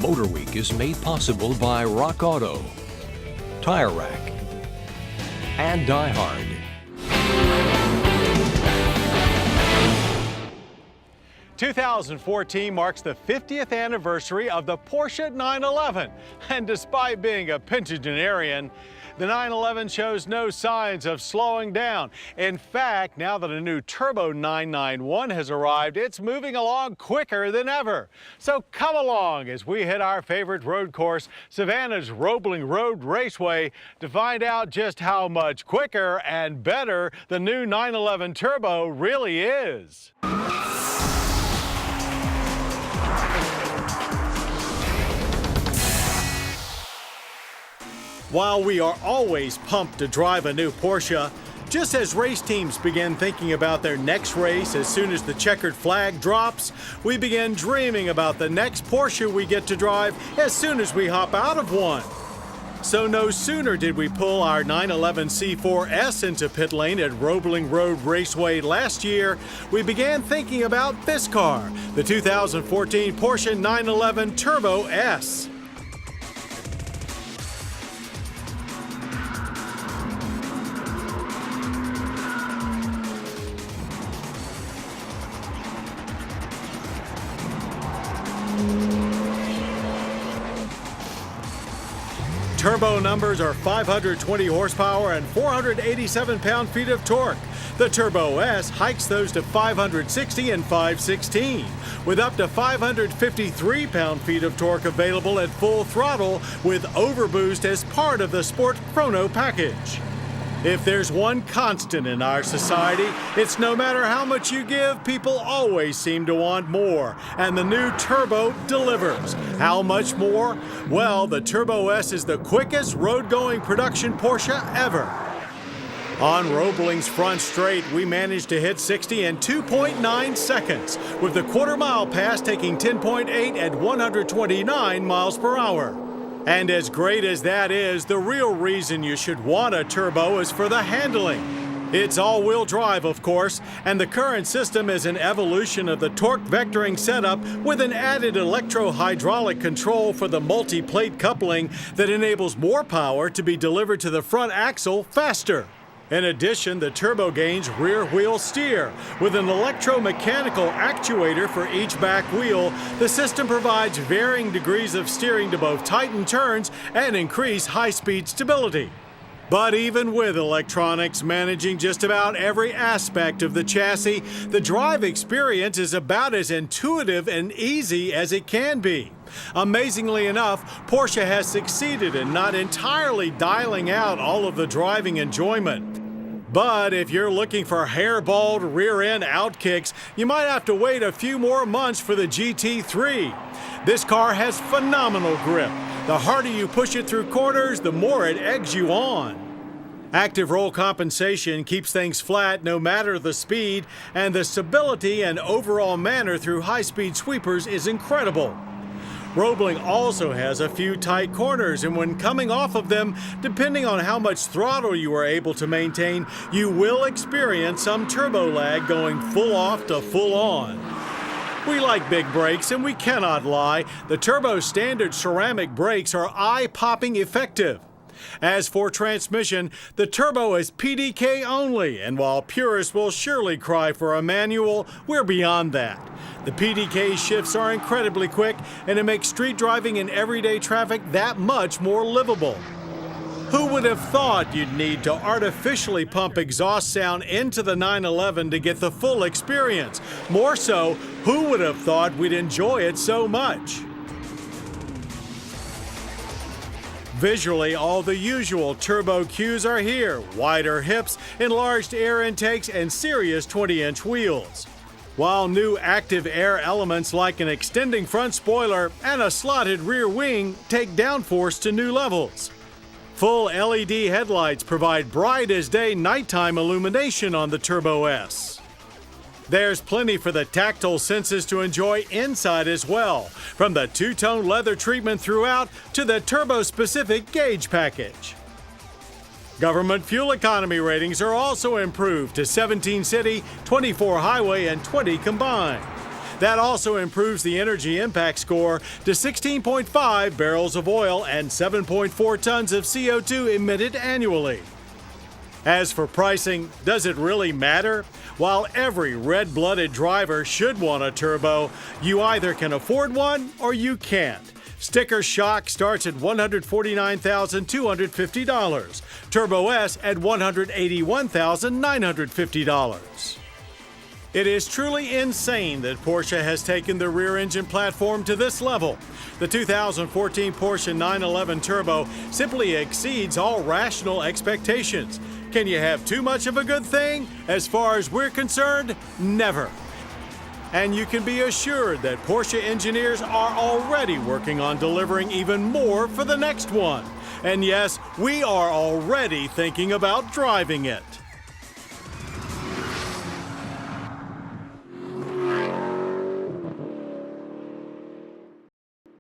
Motor Week is made possible by Rock Auto, Tire Rack, and Die Hard. 2014 marks the 50th anniversary of the Porsche 911, and despite being a pentagenarian, the 911 shows no signs of slowing down. In fact, now that a new turbo 991 has arrived, it's moving along quicker than ever. So come along as we hit our favorite road course, Savannah's Roebling Road Raceway, to find out just how much quicker and better the new 911 Turbo really is. While we are always pumped to drive a new Porsche, just as race teams begin thinking about their next race as soon as the checkered flag drops, we begin dreaming about the next Porsche we get to drive as soon as we hop out of one. So no sooner did we pull our 911 C4S into pit lane at Roebling Road Raceway last year, we began thinking about this car, the 2014 Porsche 911 Turbo S. Turbo numbers are 520 horsepower and 487 pound-feet of torque. The Turbo S hikes those to 560 and 516, with up to 553 pound-feet of torque available at full throttle with overboost as part of the Sport Chrono package. If there's one constant in our society, it's no matter how much you give, people always seem to want more. And the new Turbo delivers. How much more? Well, the Turbo S is the quickest road-going production Porsche ever. On Roebling's front straight, we managed to hit 60 in 2.9 seconds, with the quarter-mile pass taking 10.8 at 129 miles per hour. And as great as that is, the real reason you should want a turbo is for the handling. It's all-wheel drive, of course, and the current system is an evolution of the torque vectoring setup with an added electro-hydraulic control for the multi-plate coupling that enables more power to be delivered to the front axle faster. In addition, the turbo gains rear-wheel steer. With an electromechanical actuator for each back wheel, the system provides varying degrees of steering to both tighten turns and increase high-speed stability. But even with electronics managing just about every aspect of the chassis, the drive experience is about as intuitive and easy as it can be. Amazingly enough, Porsche has succeeded in not entirely dialing out all of the driving enjoyment. But if you're looking for hairballed rear-end outkicks, you might have to wait a few more months for the GT3. This car has phenomenal grip. The harder you push it through corners, the more it eggs you on. Active roll compensation keeps things flat no matter the speed, and the stability and overall manner through high-speed sweepers is incredible. Roebling also has a few tight corners, and when coming off of them, depending on how much throttle you are able to maintain, you will experience some turbo lag going full off to full on. We like big brakes, and we cannot lie, the Turbo standard ceramic brakes are eye-popping effective. As for transmission, the Turbo is PDK only, and while purists will surely cry for a manual, we're beyond that. The PDK shifts are incredibly quick, and it makes street driving in everyday traffic that much more livable. Who would have thought you'd need to artificially pump exhaust sound into the 911 to get the full experience? More so, who would have thought we'd enjoy it so much? Visually, all the usual turbo cues are here: wider hips, enlarged air intakes, and serious 20-inch wheels. While new active air elements like an extending front spoiler and a slotted rear wing take downforce to new levels. Full LED headlights provide bright as day nighttime illumination on the Turbo S. There's plenty for the tactile senses to enjoy inside as well, from the two-tone leather treatment throughout to the turbo-specific gauge package. Government fuel economy ratings are also improved to 17 city, 24 highway, and 20 combined. That also improves the energy impact score to 16.5 barrels of oil and 7.4 tons of CO2 emitted annually. As for pricing, does it really matter? While every red-blooded driver should want a turbo, you either can afford one or you can't. Sticker shock starts at $149,250. Turbo S at $181,950. It is truly insane that Porsche has taken the rear-engine platform to this level. The 2014 Porsche 911 Turbo simply exceeds all rational expectations. Can you have too much of a good thing? As far as we're concerned, never. And you can be assured that Porsche engineers are already working on delivering even more for the next one. And yes, we are already thinking about driving it.